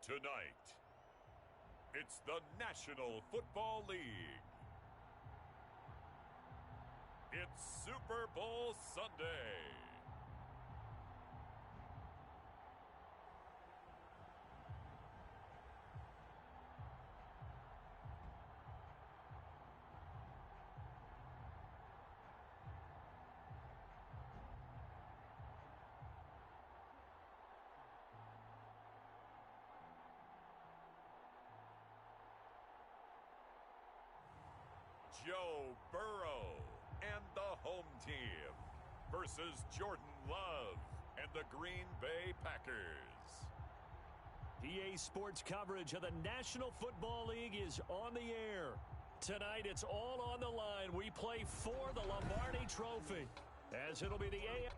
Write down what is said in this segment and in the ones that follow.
Tonight, it's the National Football League. It's Super Bowl Sunday. Joe Burrow and the home team versus Jordan Love and the Green Bay Packers. EA Sports coverage of the National Football League is on the air. Tonight, it's all on the line. We play for the Lombardi Trophy, as it'll be the AFC.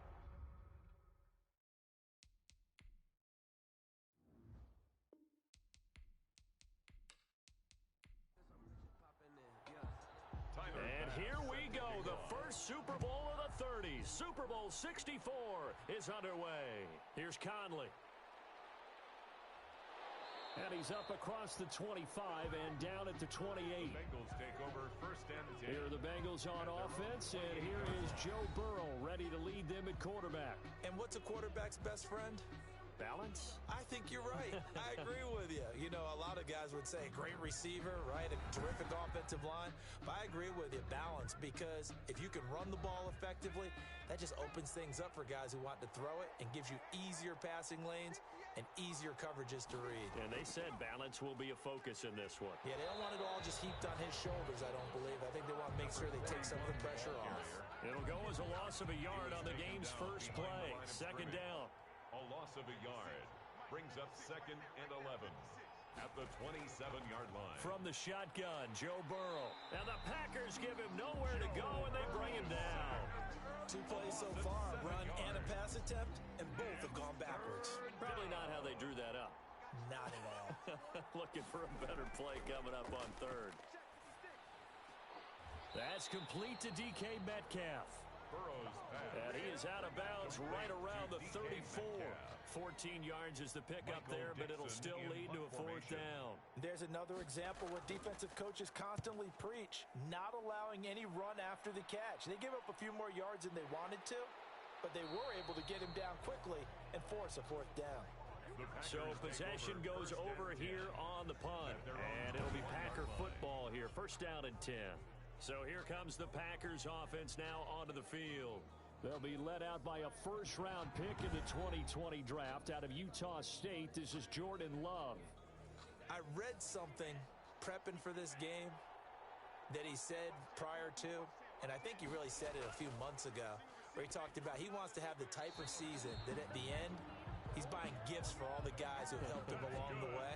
And here we go, the first Super Bowl of the 30s. Super Bowl 64 is underway. Here's Conley. And he's up across the 25 and down at the 28. Bengals take over first and 10. Here are the Bengals on offense, and here is Joe Burrow ready to lead them at quarterback. And what's a quarterback's best friend? Balance? I think you're right. I agree with you. You know, a lot of guys would say great receiver, right? A terrific offensive line. But I agree with you, balance, because if you can run the ball effectively, that just opens things up for guys who want to throw it and gives you easier passing lanes and easier coverages to read. And they said balance will be a focus in this one. Yeah, they don't want it all just heaped on his shoulders, I don't believe. I think they want to make sure they take some of the pressure off. It'll go as a loss of a yard on the game's first play. Second down. A loss of a yard brings up second and 11 at the 27-yard line. From the shotgun, Joe Burrow. And the Packers give him nowhere to go, and they bring him down. 2 plays so far, run and a pass attempt, and both have gone backwards. Probably not how they drew that up. Not at all. Looking for a better play coming up on third. That's complete to DK Metcalf. And he is out of bounds right around the 34. 14 yards is the pickup there, but it'll still lead to a fourth down. There's another example what defensive coaches constantly preach, not allowing any run after the catch. They give up a few more yards than they wanted to, but they were able to get him down quickly and force a fourth down. So possession goes over here on the punt, and it'll be Packer football here. First down and 10. So here comes the Packers offense now onto the field. They'll be led out by a first-round pick in the 2020 draft out of Utah State. This is Jordan Love. I read something prepping for this game that he said prior to, and I think he really said it a few months ago, where he talked about he wants to have the type of season that at the end, he's buying gifts for all the guys who helped him along the way.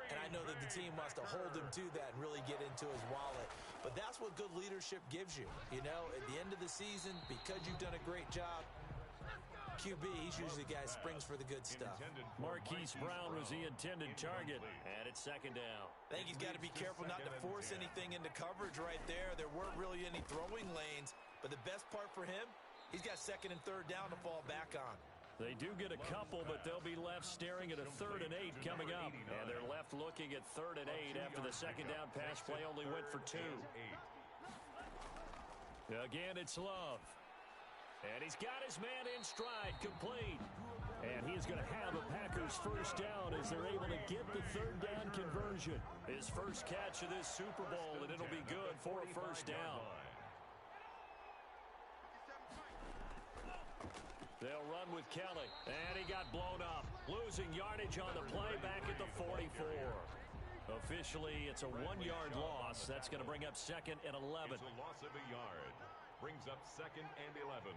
And I know that the team wants to hold him to that and really get into his wallet. But that's what good leadership gives you. You know, at the end of the season, because you've done a great job, QB, he's usually the guy who springs for the good stuff. Marquise Brown was the intended target, and it's second down. I think he's got to be careful not to force anything into coverage right there. There weren't really any throwing lanes. But the best part for him, he's got second and third down to fall back on. They do get a couple, but they'll be left staring at a 3rd and 8 coming up. And they're left looking at 3rd and 8 after the second down pass play only went for 2. Again, it's Love. And he's got his man in stride, complete. And he's going to have a Packers first down as they're able to get the 3rd down conversion. His first catch of this Super Bowl, and it'll be good for a first down. They'll run with Kelly, and he got blown up. Losing yardage on the play back at the 44. Officially, it's a 1-yard loss. That's going to bring up second and 11. It's a loss of a yard. Brings up second and 11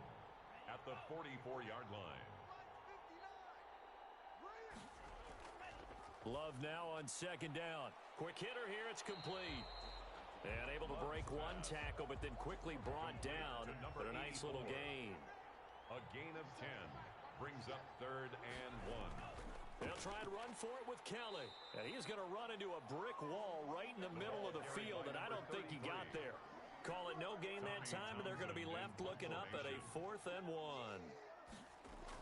at the 44-yard line. Love now on second down. Quick hitter here, it's complete. And able to break one tackle, but then quickly brought down. But a nice little gain. A gain of 10 brings up 3rd and 1. They'll try and run for it with Kelly. And he's going to run into a brick wall right in the middle of the field, and I don't think he got there. Call it no gain that time, and they're going to be left looking up at a 4th and 1.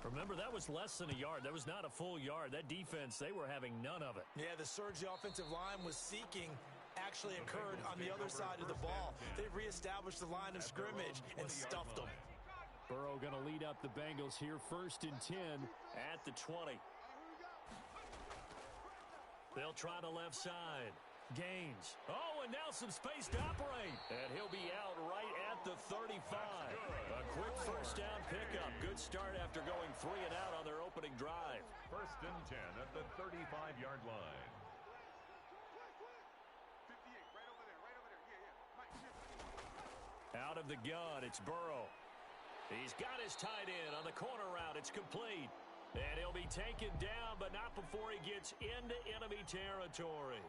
Remember, that was less than a yard. That was not a full yard. That defense, they were having none of it. Yeah, the surge the offensive line was seeking actually occurred on the other side of the ball. They've reestablished the line of scrimmage and stuffed them. Burrow going to lead up the Bengals here, 1st and 10 at the 20. They'll try the left side. Gaines. Oh, and now some space to operate. And he'll be out right at the 35. A quick first down pickup. Good start after going 3 and out on their opening drive. 1st and 10 at the 35-yard line. Out of the gun, it's Burrow. He's got his tight end on the corner route. It's complete. And he'll be taken down, but not before he gets into enemy territory.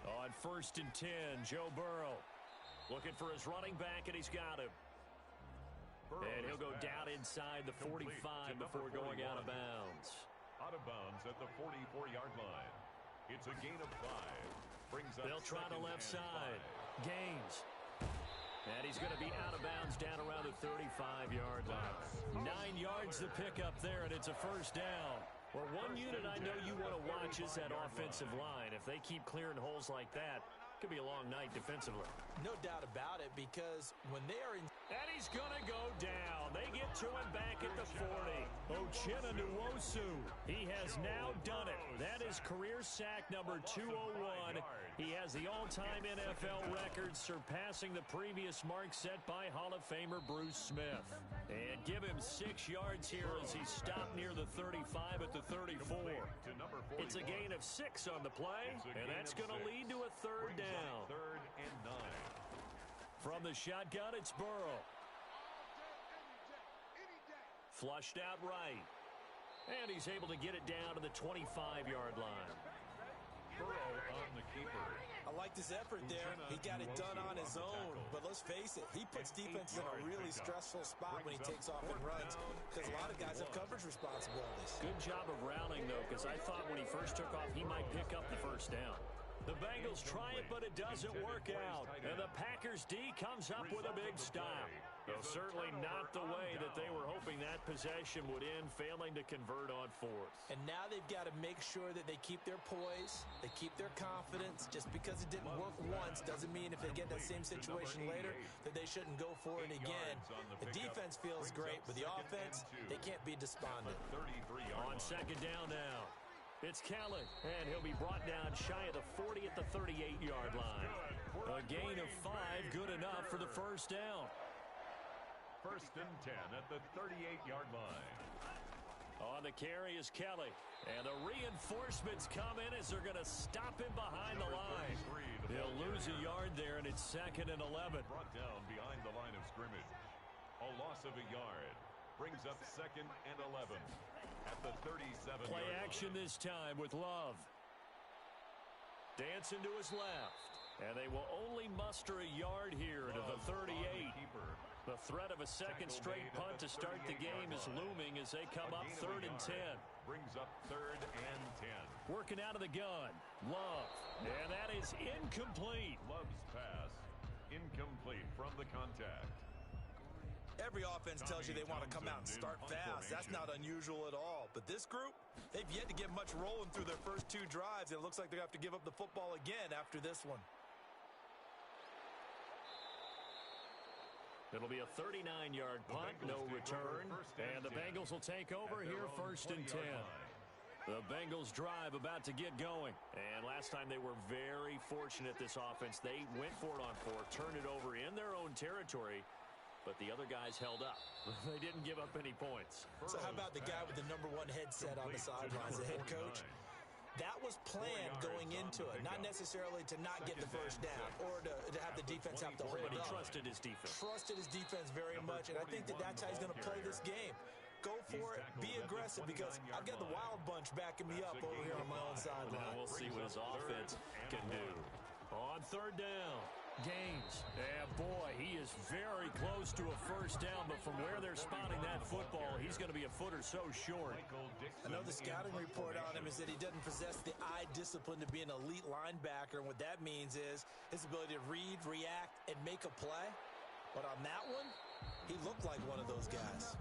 On 1st and 10, Joe Burrow looking for his running back, and he's got him. And he'll go down inside the 45 before going out of bounds. Out of bounds at the 44-yard line. It's a gain of 5. They'll try the left side. Gaines. And he's going to be out of bounds down around the 35-yard line. 9 yards to pick up there, and it's a first down. Well, one unit I know you want to watch is that offensive line. If they keep clearing holes like that, it could be a long night defensively. No doubt about it, because when they are in... And he's going to go down. They get to him back at the 40. Uchenna Nwosu. He has now done it. That is career sack number 201. He has the all-time NFL record, surpassing the previous mark set by Hall of Famer Bruce Smith. And give him 6 yards here as he stopped near the 35 at the 34. It's a gain of 6 on the play, and that's going to lead to a third down. 3rd and 9. From the shotgun, it's Burrow. Flushed out right. And he's able to get it down to the 25-yard line. Burrow on the keeper. I liked his effort there. He got it done on his own. But let's face it, he puts defenses in a really stressful spot when he takes off and runs, because a lot of guys have coverage responsibilities. Good job of rallying, though, because I thought when he first took off, he might pick up the first down. The Bengals try it, but it doesn't work out. And the Packers D comes up with a big stop. Though certainly not the way that they were hoping that possession would end, failing to convert on 4th. And now they've got to make sure that they keep their poise, they keep their confidence. Just because it didn't work once doesn't mean if they get that same situation later that they shouldn't go for it again. The defense feels great, but the offense, they can't be despondent. On 2nd down now, it's Kelly, and he'll be brought down shy of the 40 at the 38-yard line. A gain of 5, good enough for the first down. 1st and 10 at the 38-yard line. On the carry is Kelly. And the reinforcements come in as they're going to stop him behind the line. They'll lose a yard there, and it's 2nd and 11. Brought down behind the line of scrimmage. A loss of a yard. Brings up 2nd and 11 at the 37-yard line. Play action this time with Love. Dancing to his left. And they will only muster a yard here to the 38. The threat of a second straight punt to start the game is looming as they come up 3rd and 10. Brings up 3rd and 10. Working out of the gun. Love. And that is incomplete. Love's pass. Incomplete from the contact. Every offense tells you they want to come out and start fast. That's not unusual at all. But this group, they've yet to get much rolling through their first 2 drives. And it looks like they're going to have to give up the football again after this one. It'll be a 39-yard punt, no return. And the Bengals will take over here 1st and 10. The Bengals drive about to get going. And last time they were very fortunate, this offense. They went for it on 4, turned it over in their own territory, but the other guys held up. They didn't give up any points. So how about the guy with the #1 headset on the sidelines, the head coach? That was planned going into it, not necessarily to not get the first down or to have the defense have to hold up. But he trusted his defense. Trusted his defense very much, and I think that's how he's going to play this game. Go for it, be aggressive, because I've got the Wild Bunch backing me up over here on my own sideline. We'll see what his offense can do. On 3rd down, Gaines. And boy, he is very close to a first down, but from where they're spotting that football, he's going to be a foot or so short. I know the scouting report on him is that he doesn't possess the eye discipline to be an elite linebacker, and what that means is his ability to read, react, and make a play. But on that one, he looked like one of those guys.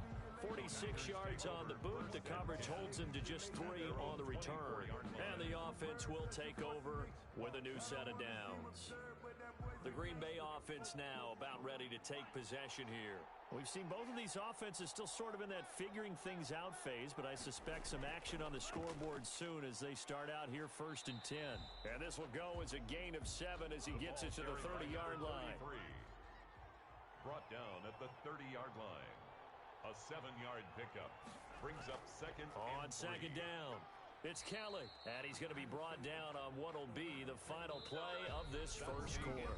46 yards on the boot. The coverage holds him to just 3 on the return. And the offense will take over with a new set of downs. The Green Bay offense now about ready to take possession here. We've seen both of these offenses still sort of in that figuring things out phase, but I suspect some action on the scoreboard soon as they start out here 1st and 10. And this will go as a gain of 7 as he gets it to the 30-yard line. Brought down at the 30-yard line. A 7-yard pickup brings up second on and 3. second down. It's Kelly, and he's going to be brought down on what will be the final play of this first quarter.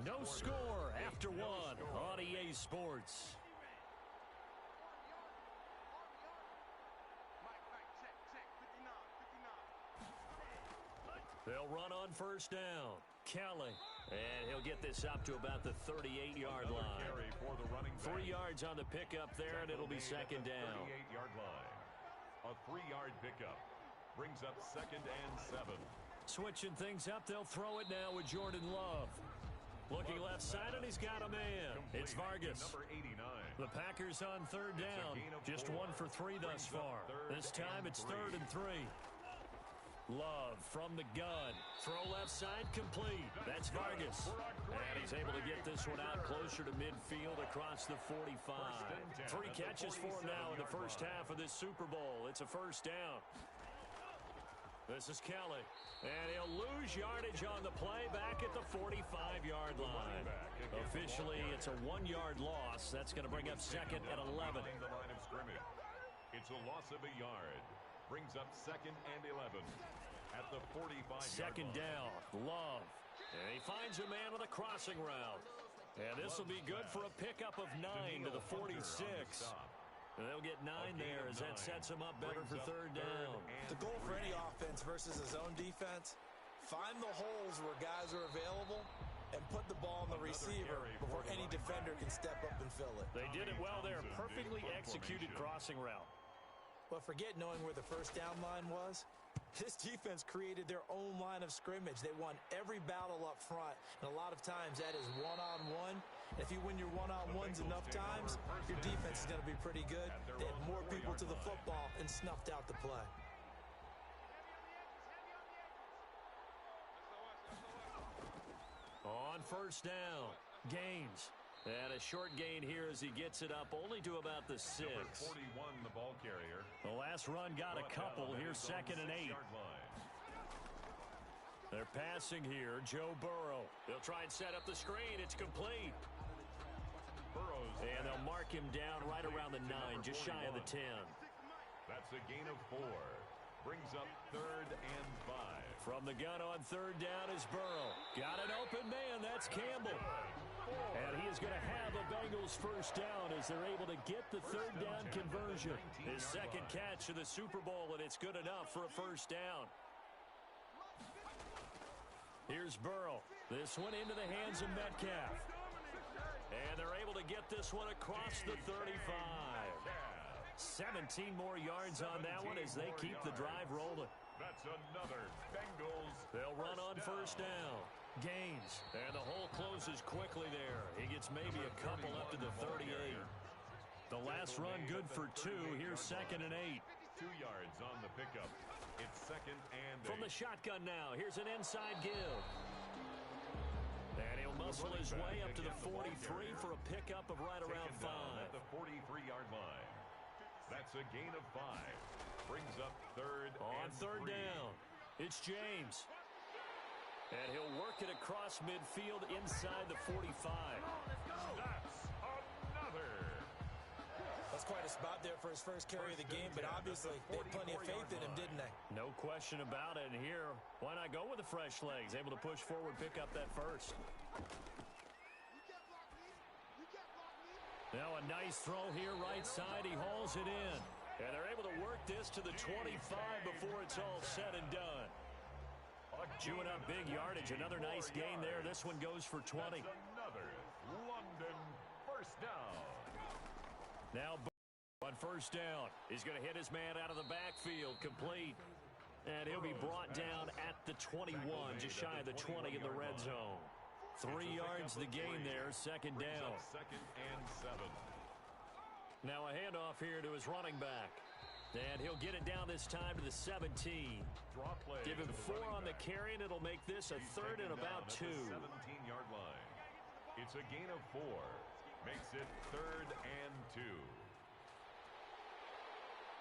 No score after 1 on EA Sports. They'll run on first down. Kelly, and he'll get this up to about the 38-yard line. 3 yards on the pickup there, and it'll be second down. 38-yard line. A 3-yard pickup brings up second and 7. Switching things up, they'll throw it now with Jordan Love. Looking left side, and he's got a man. It's Vargas. Number 89. The Packers on third down. Just 1 for 3 thus far. This time it's 3rd and 3. Love from the gun. Throw left side complete. That's Vargas. And he's able to get this one out closer to midfield across the 45. 3 catches for him now in the first half of this Super Bowl. It's a first down. This is Kelly. And he'll lose yardage on the play back at the 45-yard line. Officially, it's a 1-yard loss. That's going to bring up second and 11. The line of scrimmage. It's a loss of a yard. Brings up second and 11 at the 45-yard line. Second down, Love. And he finds a man on the crossing route. And this will be good for a pickup of 9 to the 46. And they'll get 9 there as that sets him up better for third down. The goal for any offense versus a zone defense, find the holes where guys are available and put the ball in the receiver before any defender can step up and fill it. They did it well there. Perfectly executed crossing route. But forget knowing where the first down line was. This defense created their own line of scrimmage. They won every battle up front, and a lot of times that is one-on-one. If you win your one-on-ones enough times, your defense is going to be pretty good. They had more people to the football and snuffed out the play. On first down, Gaines. And a short gain here as he gets it up only to about the 6. Number 41, the ball carrier. The last run got a couple. Here's second and 8. They're passing here. Joe Burrow. They'll try and set up the screen. It's complete. Burrows. And they'll mark him down right around the 9, just shy of the 10. That's a gain of 4. Brings up 3rd and 5. From the gun on third down is Burrow. Got an open man. That's Campbell. And he is going to have a Bengals first down as they're able to get the third down conversion. His second catch of the Super Bowl, and it's good enough for a first down. Here's Burrow. This one into the hands of Metcalf. And they're able to get this one across the 35. 17 more yards on that one as they keep the drive rolling. That's another Bengals. They'll run on first down. Gaines, and the hole closes quickly there. He gets maybe a couple up to the 38. The last run good for 2. Here's second and 8. 2 yards on the pickup. It's second and 8. From the shotgun now, here's an inside give. And he'll muscle his way up to the 43 for a pickup of right around 5. At the 43-yard line. That's a gain of 5. Brings up 3rd on and 3rd 3. down. It's James. And he'll work it across midfield inside the 45. That's another. That's quite a spot there for his first carry of the game, but obviously they had plenty of faith in him, didn't they? No question about it. And here, why not go with the fresh legs? Able to push forward, pick up that first. Now a nice throw here right side. He hauls it in. And they're able to work this to the 25 before it's all said and done. Chewing up big yardage. Another nice gain there. This one goes for 20. That's another London first down. Now on first down. He's going to hit his man out of the backfield. Complete. And he'll be brought down at the 21, just shy of the 20 in the red zone. 3 yards the gain there, second down. Second and 7. Now a handoff here to his running back. And he'll get it down this time to the 17. Give him 4 on the carry, and it'll make this a third and about 2. 17-yard line. It's a gain of 4. Makes it third and 2.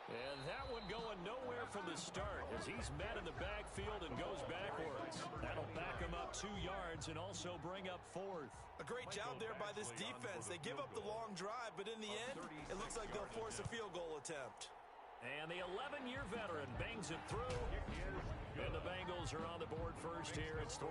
And that one going nowhere from the start as he's met in the backfield and goes backwards. That'll back him up 2 yards and also bring up 4th. A great job there by this defense. They give up the long drive, but in the end, it looks like they'll force a field goal attempt. And the 11-year veteran bangs it through. And the Bengals are on the board first here. It's 3-0.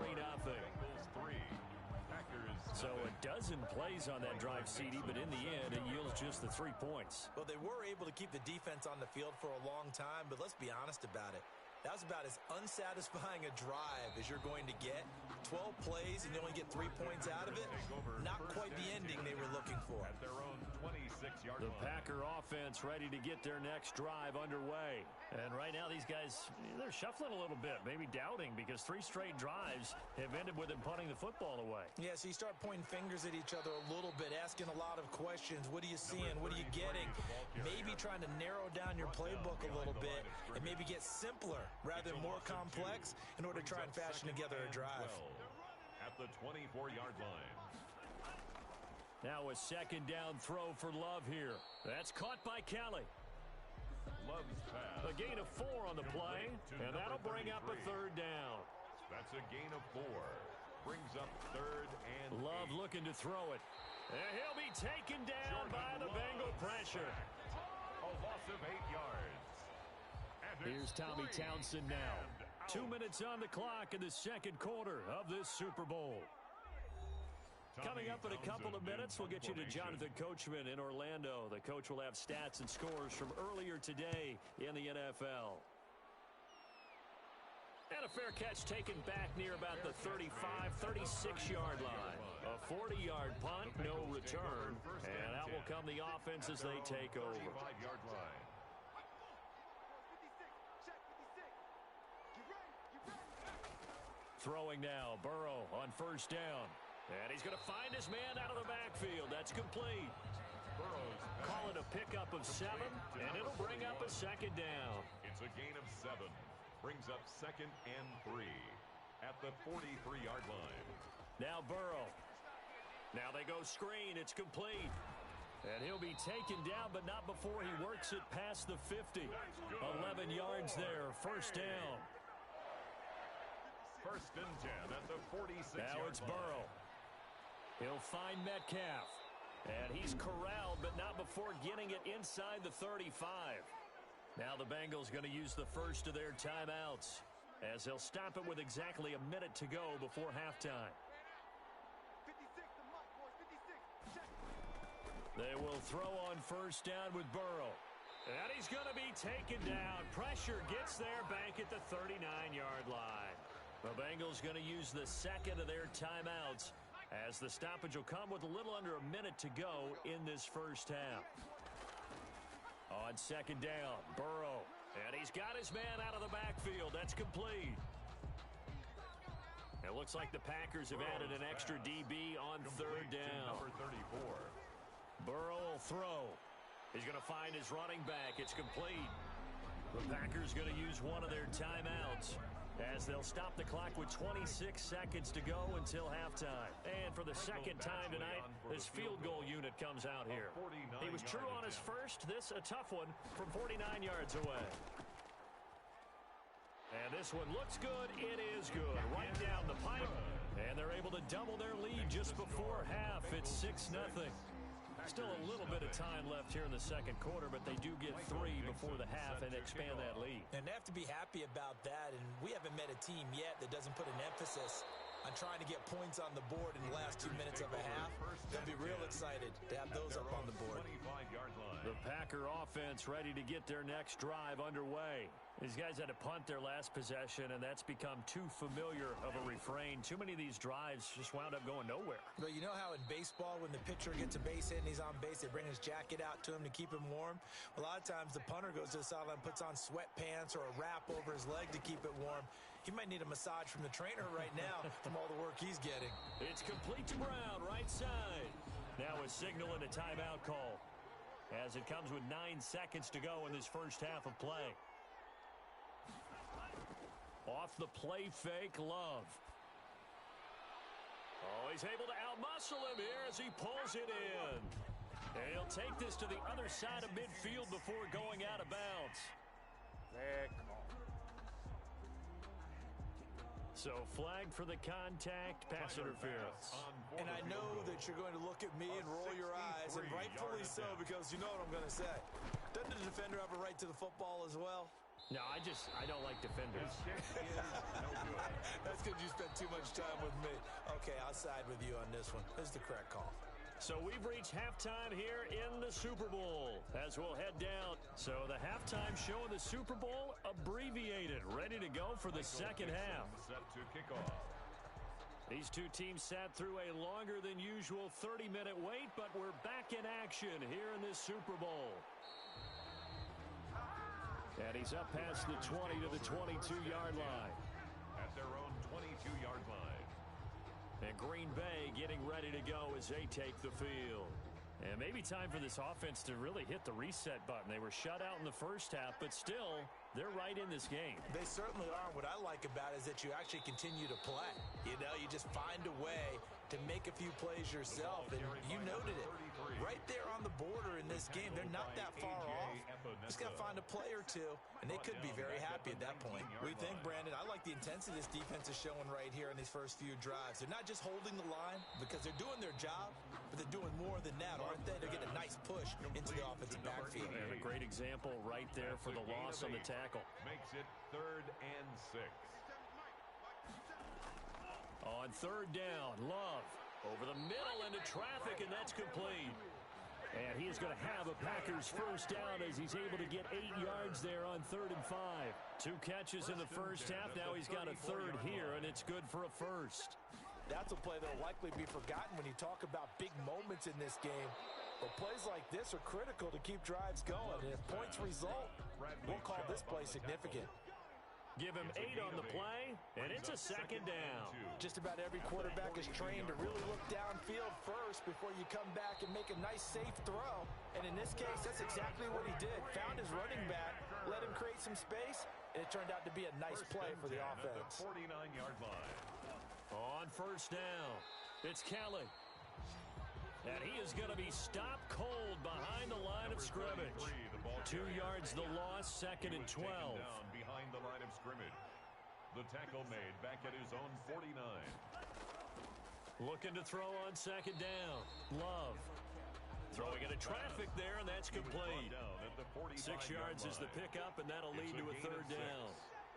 So a dozen plays on that drive, CD, but in the end, it yields just the 3 points. Well, they were able to keep the defense on the field for a long time, but let's be honest about it. That was about as unsatisfying a drive as you're going to get. 12 plays and you only get 3 points out of it. Not quite the ending they were looking for. At their own 26-yard The line. Packer offense ready to get their next drive underway. And right now these guys, they're shuffling a little bit, maybe doubting, because 3 straight drives have ended with them punting the football away. Yeah, so you start pointing fingers at each other a little bit, asking a lot of questions. What are you seeing? What are you getting? Maybe trying to narrow down your playbook a little bit and maybe get simpler rather than more complex in order to try and fashion together a drive. At the 24-yard line. Now a second down throw for Love here. That's caught by Kelly. Love's pass. A gain of 4 on the play, and that'll bring up a third down. That's a gain of 4. Brings up third and Love 8. looking to throw it. And he'll be taken down by the Bengal pressure. A loss of 8 yards. And Here's Tommy Townsend now. 2 minutes on the clock in the second quarter of this Super Bowl. Coming up in a couple of minutes, we'll get you to Jonathan Coachman in Orlando. The coach will have stats and scores from earlier today in the NFL. And a fair catch taken back near about the 35, 36-yard line. A 40-yard punt, no return. And out will come the offense as they take over. 35-yard line. Throwing now, Burrow on first down. And he's going to find his man out of the backfield. That's complete. Call it a pickup of 7, and it'll bring up a second down. It's a gain of 7. Brings up second and 3 at the 43-yard line. Now Burrow. Now they go screen. It's complete. And he'll be taken down, but not before he works it past the 50. 11 yards there. First down. First and 10 at the 46-yard line. Now it's Burrow. He'll find Metcalf. And he's corralled, but not before getting it inside the 35. Now the Bengals going to use the first of their timeouts as they'll stop it with exactly a minute to go before halftime. They will throw on first down with Burrow. And he's going to be taken down. Pressure gets there back at the 39-yard line. The Bengals going to use the second of their timeouts as the stoppage will come with a little under a minute to go in this first half. On second down, Burrow. And he's got his man out of the backfield. That's complete. It looks like the Packers have added an extra DB on third down. Number 34. Burrow will throw. He's going to find his running back. It's complete. The Packers going to use one of their timeouts as they'll stop the clock with 26 seconds to go until halftime. And for the second time tonight, this field goal unit comes out here. He was true on his first. This a tough one from 49 yards away. And this one looks good. It is good. Right down the pipe. And they're able to double their lead just before half. It's 6-0. Still a little bit of time left here in the second quarter, but they do get 3 before the half and expand that lead. And they have to be happy about that, and we haven't met a team yet that doesn't put an emphasis on trying to get points on the board in the last 2 minutes of a half. They'll be real excited to have those up on the board. The Packer offense ready to get their next drive underway. These guys had to punt their last possession, and that's become too familiar of a refrain. Too many of these drives just wound up going nowhere. But you know how in baseball, when the pitcher gets a base hit and he's on base, they bring his jacket out to him to keep him warm? A lot of times the punter goes to the sideline, puts on sweatpants or a wrap over his leg to keep it warm. He might need a massage from the trainer right now from all the work he's getting. It's complete to Brown, right side. Now a signal and a timeout call, as it comes with 9 seconds to go in this first half of play. Off the play fake, Love. Oh, he's able to outmuscle him here as he pulls it in. And he'll take this to the other side of midfield before going out of bounds. So flag for the contact, pass interference. And I know that you're going to look at me and roll your eyes, and rightfully so, because you know what I'm going to say. Doesn't the defender have a right to the football as well? No, I don't like defenders. That's because you spent too much time with me. Okay, I'll side with you on this one. This is the correct call. So we've reached halftime here in the Super Bowl as we'll head down. So the halftime show of the Super Bowl abbreviated, ready to go for the second half. Set to kick off. These two teams sat through a longer than usual 30-minute wait, but we're back in action here in this Super Bowl. And he's up past the 20 to the 22-yard line. At their own 22-yard line. And Green Bay getting ready to go as they take the field. And maybe time for this offense to really hit the reset button. They were shut out in the first half, but still, they're right in this game. They certainly are. What I like about it is that you actually continue to play. You know, you just find a way to make a few plays yourself, and you noted it. Right there on the border in this game, they're not that far off. Just got to find a play or two, and they could be very happy at that point. What do you think, Brandon? I like the intensity this defense is showing right here in these first few drives. They're not just holding the line because they're doing their job, but they're doing more than that, aren't they? They're getting a nice push into the offensive backfield. And a great example right there for the loss on the tackle. Makes it 3rd and 6. On 3rd down, Love over the middle into traffic, and that's complete. And he is going to have a Packers first down as he's able to get 8 yards there on 3rd and 5. 2 catches in the first half. Now he's got a third here, and it's good for a first. That's a play that will likely be forgotten when you talk about big moments in this game. But plays like this are critical to keep drives going. And if points result, we'll call this play significant. Give him 8 on the play, and it's a 2nd down. Just about every quarterback is trained to really look downfield first before you come back and make a nice, safe throw. And in this case, that's exactly what he did. Found his running back, let him create some space, and it turned out to be a nice play for the offense. 49-yard line. On 1st down, it's Kelly. And he is going to be stopped cold behind the line of scrimmage. 2 yards the loss, 2nd and 12. Down behind the line of scrimmage. The tackle made back at his own 49. Looking to throw on 2nd down. Love. Throwing into traffic there, and that's complete. 6 yards is the pickup, and that'll lead to a 3rd down.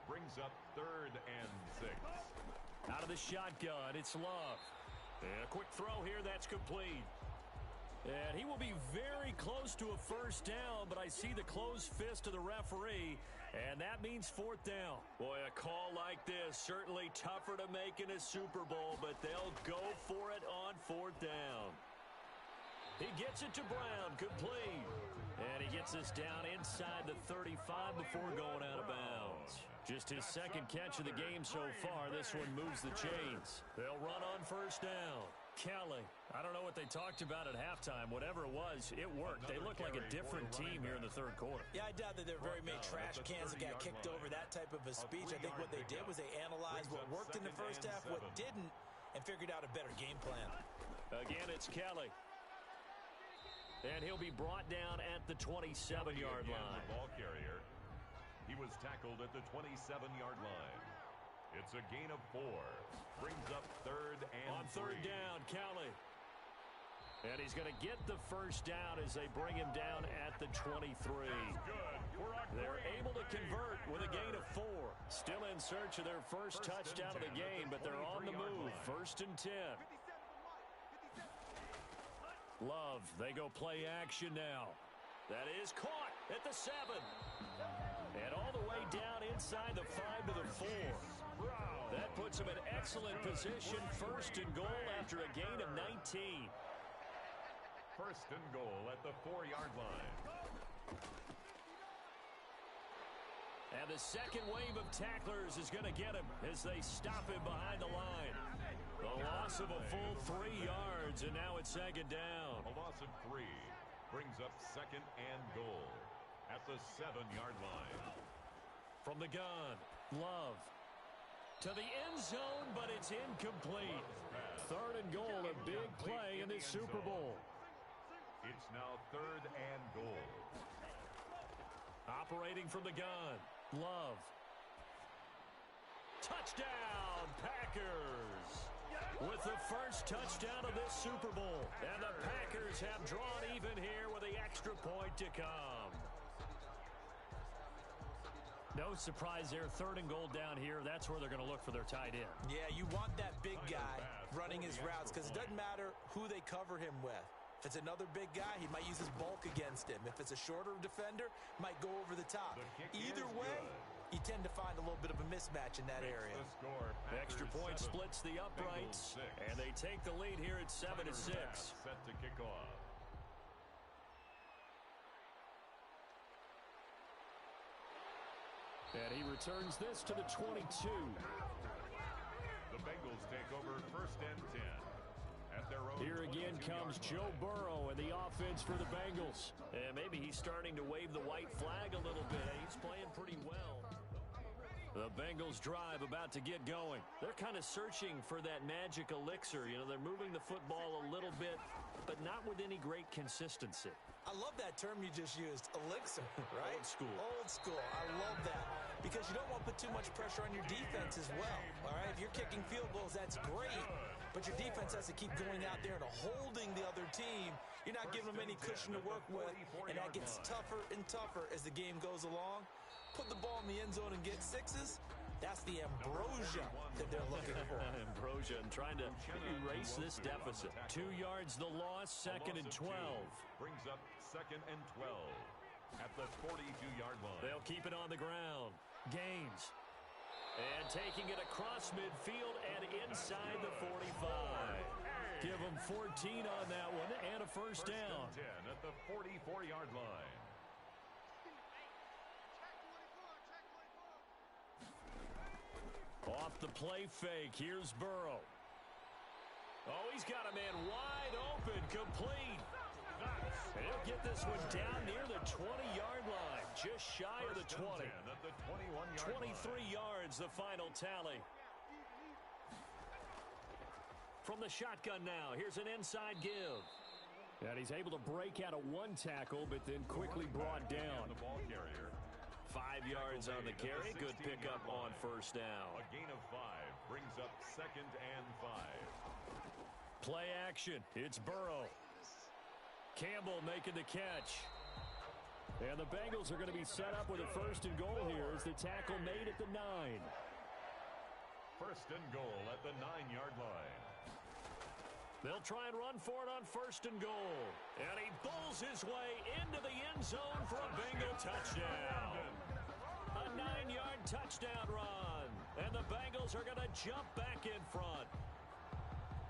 Brings up 3rd and 6. Out of the shotgun, it's Love. And a quick throw here, that's complete. And he will be very close to a first down, but I see the closed fist of the referee, and that means 4th down. Boy, a call like this, certainly tougher to make in a Super Bowl, but they'll go for it on 4th down. He gets it to Brown, complete. And he gets us down inside the 35 before going out of bounds. Just his 2nd catch of the game so far. This one moves the chains. They'll run on 1st down. Kelly, I don't know what they talked about at halftime. Whatever it was, it worked. They look like a different team here in the 3rd quarter. Yeah, I doubt that there are very many trash cans that got kicked over, that type of a speech. I think what they did was they analyzed what worked in the first half, what didn't, and figured out a better game plan. Again, it's Kelly. And he'll be brought down at the 27-yard line. The ball carrier. He was tackled at the 27-yard line. It's a gain of 4. Brings up 3rd and on 3rd down, Kelly. And he's going to get the first down as they bring him down at the 23. They're able to convert with a gain of 4. Still in search of their first touchdown of the game, but they're on the move. 1st and 10. Love, they go play action now. That is caught at the 7. And all the way down inside the 5 to the 4. That puts him in excellent position. 1st and goal after a gain of 19. 1st and goal at the 4-yard line. And the second wave of tacklers is going to get him as they stop him behind the line. A loss of a full 3 yards, and now it's second down. A loss of 3 brings up second and goal at the 7-yard line. From the gun, Love to the end zone, but it's incomplete. Third and goal, a big play in this Super Bowl. It's now third and goal. Operating from the gun, Love. Touchdown, Packers! With the first touchdown of this Super Bowl. And the Packers have drawn even here with the extra point to come. No surprise there, third and goal down here. That's where they're going to look for their tight end. Yeah, you want that big guy running his routes because it doesn't matter who they cover him with. If it's another big guy, he might use his bulk against him. If it's a shorter defender, might go over the top. Either way, you tend to find a little bit of a mismatch in that area. Extra point splits the uprights, and they take the lead here at 7-6. Set to kick off. And he returns this to the 22. The Bengals take over first and 10. At their own Here again comes Joe Burrow and the offense for the Bengals. And maybe he's starting to wave the white flag a little bit. He's playing pretty well. The Bengals drive about to get going. They're kind of searching for that magic elixir. You know, they're moving the football a little bit, but not with any great consistency. I love that term you just used, elixir, right? Old school. Old school. I love that because you don't want to put too much pressure on your defense as well, all right? If you're kicking field goals, that's great, but your defense has to keep going out there and holding the other team. You're not giving them any cushion to work with, and that gets tougher and tougher as the game goes along. Put the ball in the end zone and get sixes. That's the ambrosia that they're looking for. Ambrosia and trying to erase this deficit. 2 yards the loss, second and 12. Brings up second and 12 at the 42-yard line. They'll keep it on the ground. Gaines. And taking it across midfield and inside the 45. Give them 14 on that one and a first down. First and 10 at the 44-yard line. Off the play fake, here's Burrow. Oh, he's got a man wide open, complete. And he'll get this one down near the 20-yard line, just shy of the 20. At the 21-yard 23 yards, the final tally. From the shotgun now, here's an inside give. And he's able to break out of one tackle, but then quickly brought down. The ball carrier. 5 yards on the carry. Good pickup on first down. A gain of 5 brings up second and 5. Play action. It's Burrow. Campbell making the catch. And the Bengals are going to be set up with a first and goal here as the tackle made at the 9. First and goal at the 9-yard line. They'll try and run for it on first and goal. And he bulls his way into the end zone for a Bengal touchdown. A 9-yard touchdown run. And the Bengals are going to jump back in front.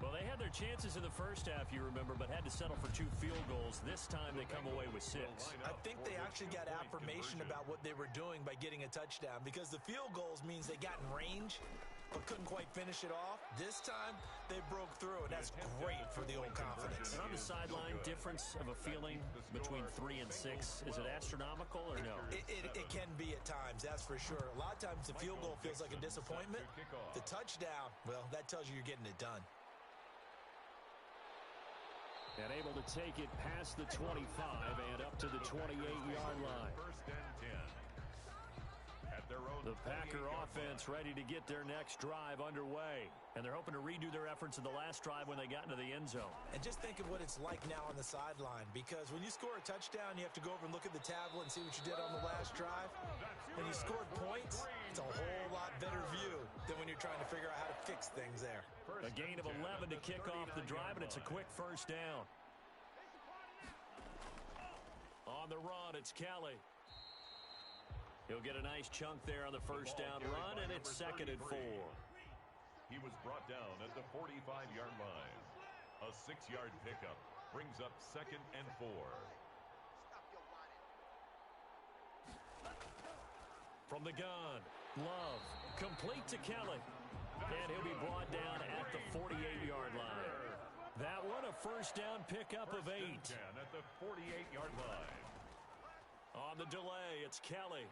Well, they had their chances in the first half, you remember, but had to settle for 2 field goals. This time they come away with 6. I think they actually got affirmation about what they were doing by getting a touchdown because the field goals means they got in range but couldn't quite finish it off. This time, they broke through, and that's great for the old confidence. And on the sideline, difference of a feeling between 3 and 6, is it astronomical or no? It can be at times, that's for sure. A lot of times the field goal feels like a disappointment. The touchdown, well, that tells you you're getting it done. And able to take it past the 25 and up to the 28-yard line. First and 10. At their own The Packer offense ready to get their next drive underway. And they're hoping to redo their efforts in the last drive when they got into the end zone. And just think of what it's like now on the sideline, because when you score a touchdown, you have to go over and look at the tablet and see what you did on the last drive. When you scored points, it's a whole lot better view than when you're trying to figure out how to fix things there. A gain of 11 to kick off the drive, and it's a quick first down. On the run, it's Kelly. He'll get a nice chunk there on the first down run, and it's second and 4. He was brought down at the 45-yard line. A 6-yard pickup brings up second and 4. From the gun, Love, complete to Kelly. And he'll be brought down at the 48-yard line. That one a first down pickup of 8. At the 48-yard line. On the delay, it's Kelly.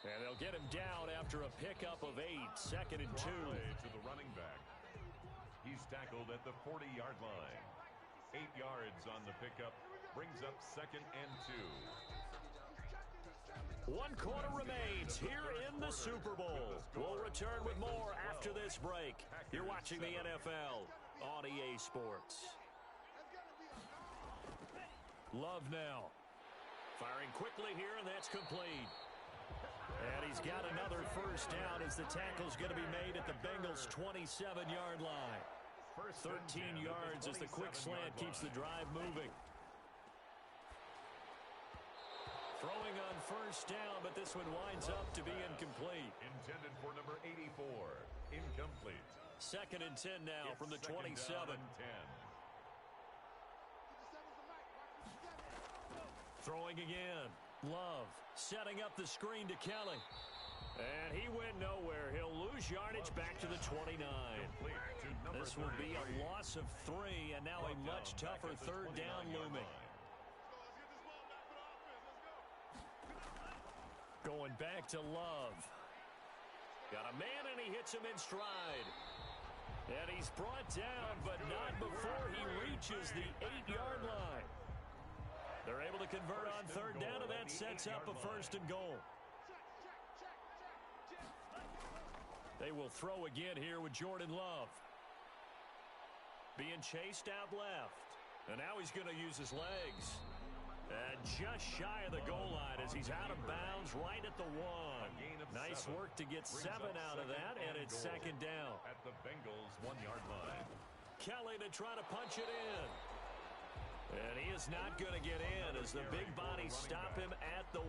And they'll get him down after a pickup of 8, 2nd and 2. To the running back. He's tackled at the 40-yard line. 8 yards on the pickup. Brings up 2nd and 2. 1 quarter remains here in the Super Bowl. We'll return with more after this break. You're watching the NFL on EA Sports. Love now. Firing quickly here, and that's complete. And he's got another first down as the tackle's going to be made at the Bengals' 27-yard line. 13 yards as the quick slant keeps the drive moving. Throwing on first down, but this one winds up to be incomplete. Intended for number 84. Incomplete. 2nd and 10 now from the 27. Throwing again. Love setting up the screen to Kelly. And he went nowhere. He'll lose yardage back to the 29. This will be a loss of 3, and now a much tougher 3rd down looming. Going back to Love. Got a man, and he hits him in stride. And he's brought down, but not before he reaches the 8-yard line. They're able to convert on 3rd down, and that sets up a 1st and goal. They will throw again here with Jordan Love. Being chased out left. And now he's going to use his legs. And just shy of the goal line as he's out of bounds right at the 1. Nice work to get 7 out of that, and it's 2nd down. At the Bengals' 1-yard line. Kelly to try to punch it in. And he is not going to get in as the big bodies stop him at the 1.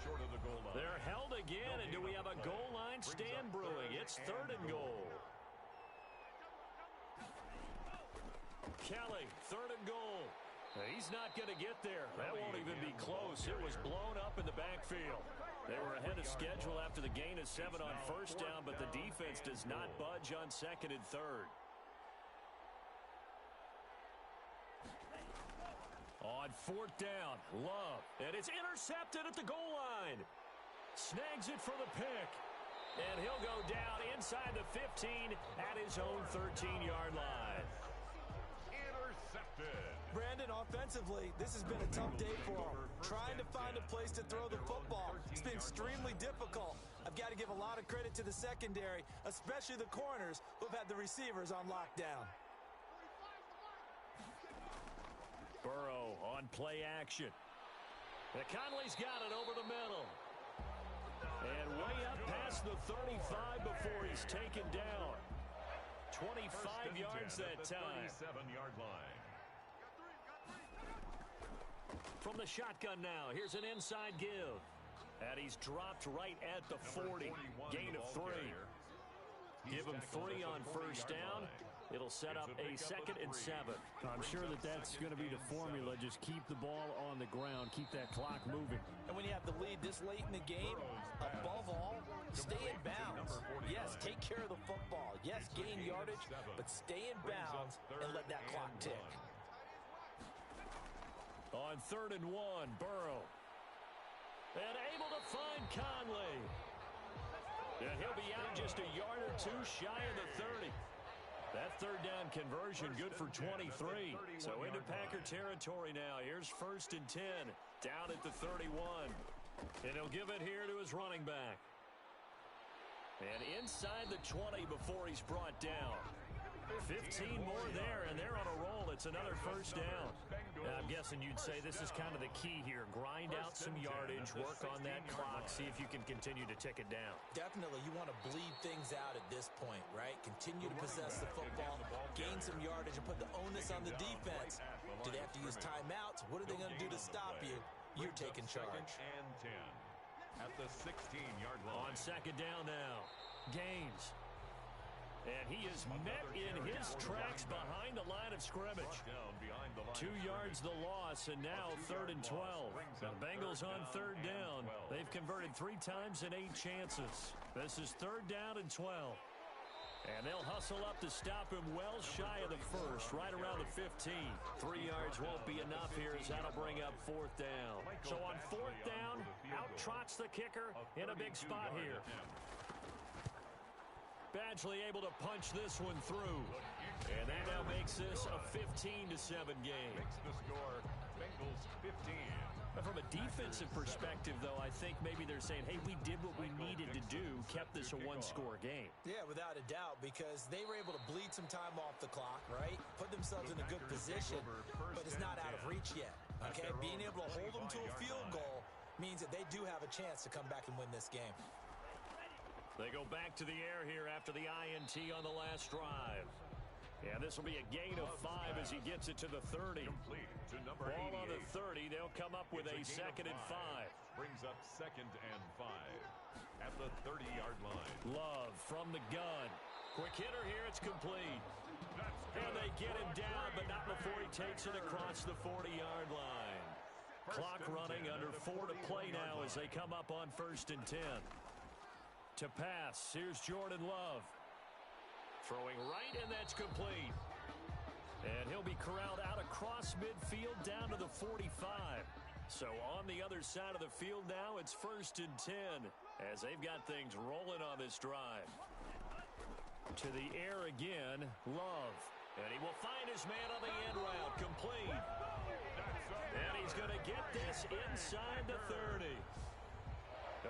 Short of the goal line. They're held again, and do we have a goal line stand brewing? It's 3rd and goal. Kelly, 3rd and goal. He's not going to get there. That won't even be close. It was blown up in the backfield. They were ahead of schedule after the gain of 7 on first down, but the defense does not budge on 2nd and 3rd. On 4th down, Love. And it's intercepted at the goal line. Snags it for the pick. And he'll go down inside the 15 at his own 13-yard line. Intercepted. Brandon, offensively, this has been a tough day for him. Trying to find a place to throw the football. It's been extremely difficult. I've got to give a lot of credit to the secondary, especially the corners who've had the receivers on lockdown. Burrow on play action. And Conley's got it over the middle. And way up past the 35 before he's taken down. 25 yards that time. 37-yard line. From the shotgun now, here's an inside give. And he's dropped right at the 40. Gain of 3. Give him 3 on first down. It'll set up a 2nd and 7. I'm sure that's going to be the formula. Just keep the ball on the ground. Keep that clock moving. And when you have the lead this late in the game, above all, stay in bounds. Yes, take care of the football. Yes, gain yardage, but stay in bounds and let that clock tick. On 3rd and 1, Burrow. And able to find Conley. And he'll be out just a yard or 2 shy of the 30. That 3rd down conversion good for 23. So into Packer territory now. Here's 1st and 10. Down at the 31. And he'll give it here to his running back. And inside the 20 before he's brought down. 15 more there, and they're on a roll. It's another first down. I'm guessing you'd say this is kind of the key here. Grind out some yardage, work on that clock, see if you can continue to tick it down. Definitely, you want to bleed things out at this point, right? Continue to possess the football, gain some yardage, and put the onus on the defense. Do they have to use timeouts? What are they going to do to stop you? You're taking charge. And 10 at the 16-yard line. On 2nd down now. Gaines. And he is met in his tracks behind the line of scrimmage. 2 yards the loss, and now 3rd and 12. The Bengals on 3rd down. They've converted 3 times in 8 chances. This is 3rd down and 12. And they'll hustle up to stop him well shy of the first, right around the 15. 3 yards won't be enough here as that'll bring up 4th down. So on 4th down, out trots the kicker in a big spot here. Badgley able to punch this one through. And that now makes this a 15-7 game. Makes the score Bengals 15. From a defensive perspective, though, I think maybe they're saying, hey, we did what we needed to do, kept this a 1-score game. Yeah, without a doubt, because they were able to bleed some time off the clock, right? Put themselves in a good position, but it's not out of reach yet. Okay, being able to hold them to a field goal means that they do have a chance to come back and win this game. They go back to the air here after the INT on the last drive. And this will be a gain of 5 as he gets it to the 30. Ball on the 30. They'll come up with a 2nd and 5. Brings up 2nd and 5 at the 30-yard line. Love from the gun. Quick hitter here. It's complete. And they get him down, but not before he takes it across the 40-yard line. Clock running under 4 to play now as they come up on 1st and 10. To pass, here's Jordan Love. Throwing right, and that's complete. And he'll be corralled out across midfield down to the 45. So on the other side of the field now, it's 1st and 10 as they've got things rolling on this drive. To the air again, Love. And he will find his man on the end route, complete. And he's going to get this inside the 30.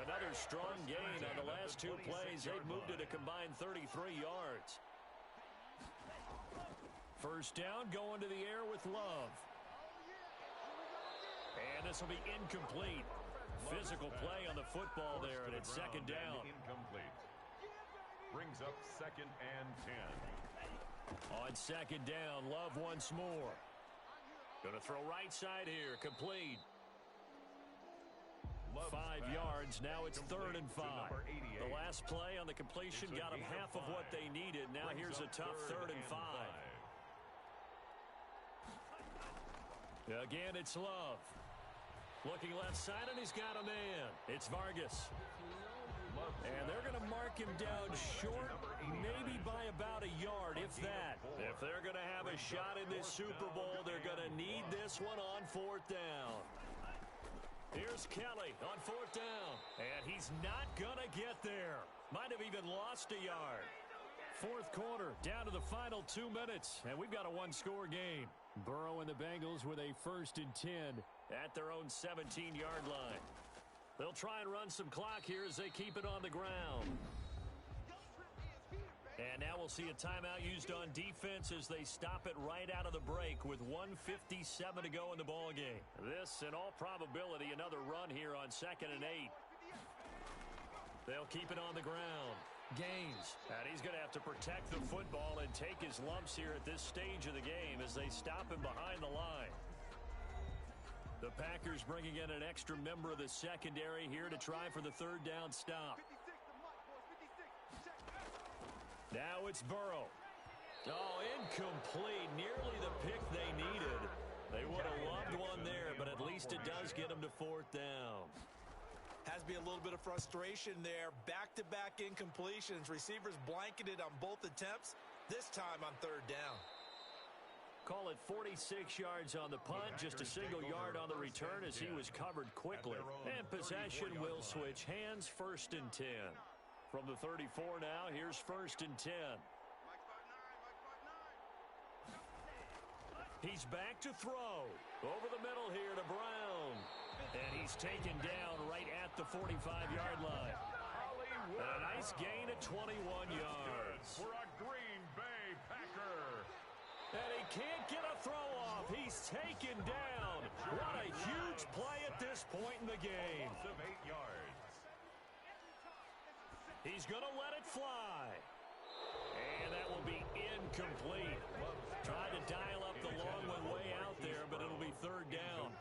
Another strong gain on the last 2 plays. They've moved it a combined 33 yards. 1st down, going to the air with Love. And this will be incomplete. Physical play on the football there, and it's 2nd down. Incomplete. Brings up 2nd and 10. On 2nd down, Love once more. Going to throw right side here, complete. 5 yards. Now it's 3rd and 5. The last play on the completion got them half of what they needed. Now here's a tough 3rd and 5. Again, it's Love. Looking left side, and he's got a man. It's Vargas. And they're going to mark him down short, maybe by about a yard, if that. If they're going to have a shot in this Super Bowl, they're going to need this one on 4th down. Here's Kelly on 4th down, and he's not going to get there. Might have even lost a yard. 4th quarter, down to the final 2 minutes, and we've got a 1-score game. Burrow and the Bengals with a 1st and 10 at their own 17-yard line. They'll try and run some clock here as they keep it on the ground. And now we'll see a timeout used on defense as they stop it right out of the break with 1:57 to go in the ballgame. This, in all probability, another run here on 2nd and 8. They'll keep it on the ground. Gaines, and he's going to have to protect the football and take his lumps here at this stage of the game as they stop him behind the line. The Packers bringing in an extra member of the secondary here to try for the 3rd down stop. Now it's Burrow. Oh, incomplete. Nearly the pick they needed. They would have loved one there, but at least it does get them to 4th down. Has to be a little bit of frustration there. Back-to-back incompletions. Receivers blanketed on both attempts, this time on 3rd down. Call it 46 yards on the punt, just a single yard on the return as he was covered quickly. And possession will switch hands, 1st and 10. From the 34 now, here's 1st and 10. He's back to throw. Over the middle here to Brown. And he's taken down right at the 45-yard line. And a nice gain of 21 yards. For a Green Bay Packer. And he can't get a throw off. He's taken down. What a huge play at this point in the game. Loss of 8 yards. He's going to let it fly. And that will be incomplete. Tried to dial up the long one way out there, but it'll be 3rd down.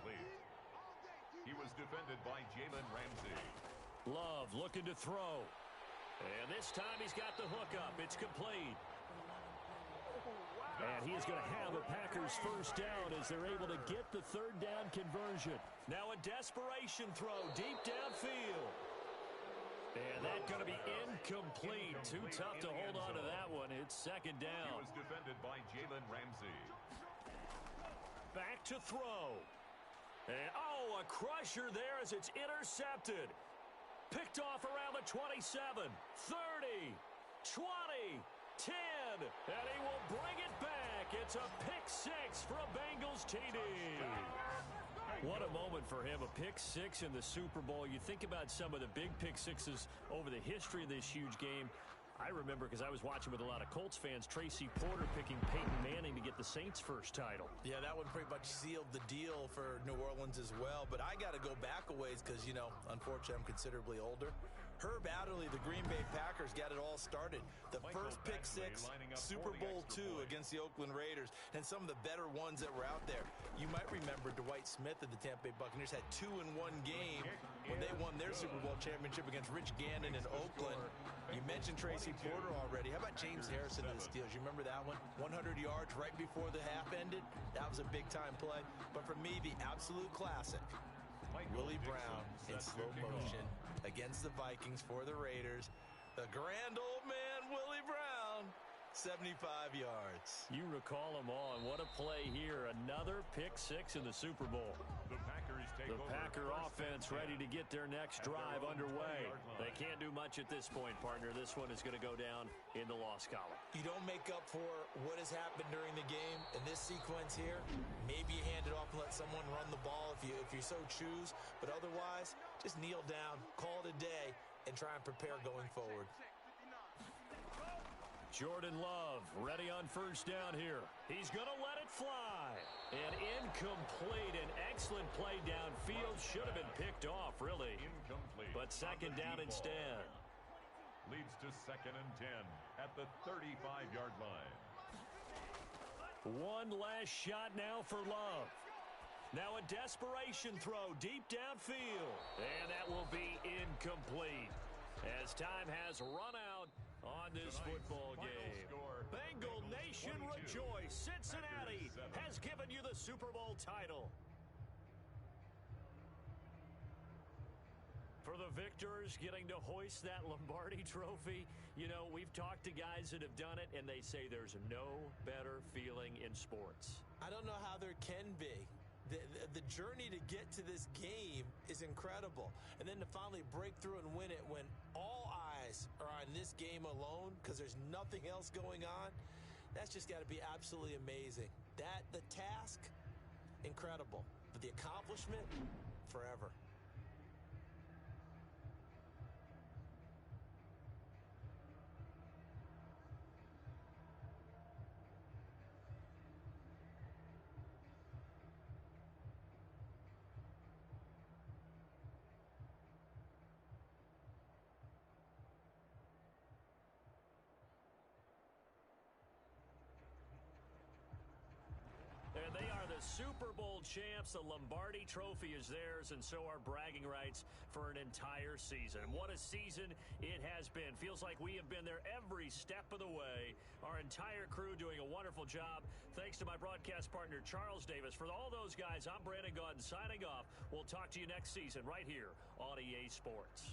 He was defended by Jalen Ramsey. Love looking to throw. And this time he's got the hook up. It's complete. And he is going to have a Packers first down as they're able to get the third down conversion. Now a desperation throw deep downfield. And that's going to be incomplete. Too tough to hold on to that one. It's second down. He was defended by Jalen Ramsey. Back to throw. And, oh, a crusher there as it's intercepted. Picked off around the 27, 30, 20, 10, and he will bring it back. It's a pick six for a Bengals TD. What a moment for him, a pick six in the Super Bowl. You think about some of the big pick sixes over the history of this huge game. I remember, because I was watching with a lot of Colts fans, Tracy Porter picking Peyton Manning to get the Saints' first title. Yeah, that one pretty much sealed the deal for New Orleans as well. But I got to go back a ways because, you know, unfortunately I'm considerably older. Herb Adderley, the Green Bay Packers, got it all started. The first pick six, Super Bowl II against the Oakland Raiders, and some of the better ones that were out there. You might remember Dwight Smith of the Tampa Bay Buccaneers had 2 in one game when they won their Super Bowl championship against Rich Gannon in Oakland. You mentioned Tracy Porter already. How about James Harrison of the Steelers? You remember that one? 100 yards right before the half ended. That was a big-time play. But for me, the absolute classic, Willie Brown in slow motion against the Vikings for the Raiders. The grand old man, Willie Brown, 75 yards. You recall them all, and what a play here. Another pick six in the Super Bowl. The Packers take The over Packer offense ready to get their next drive underway. They can't do much at this point, partner. This one is going to go down in the loss column. You don't make up for what has happened during the game. In this sequence here, maybe you hand it off and let someone run the ball if you so choose. But otherwise, just kneel down, call it a day, and try and prepare going forward. Jordan Love ready on first down here. He's going to let it fly. And incomplete. An excellent play downfield. Should have been picked off, really. Incomplete. But second down instead. Leads to 2nd and 10 at the 35-yard line. One last shot now for Love. Now a desperation throw deep downfield. And that will be incomplete as time has run out on this football game. Bengal Nation rejoice. Cincinnati has given you the Super Bowl title. For the victors getting to hoist that Lombardi trophy, you know, we've talked to guys that have done it, and they say there's no better feeling in sports. I don't know how there can be. The journey to get to this game is incredible. And then to finally break through and win it when all eyes are on this game alone because there's nothing else going on, that's just got to be absolutely amazing. The task, incredible. But the accomplishment, forever. And they are the Super Bowl champs. The Lombardi trophy is theirs, and so are bragging rights for an entire season. And what a season it has been. Feels like we have been there every step of the way. Our entire crew doing a wonderful job. Thanks to my broadcast partner, Charles Davis. For all those guys, I'm Brandon Gaudin signing off. We'll talk to you next season right here on EA Sports.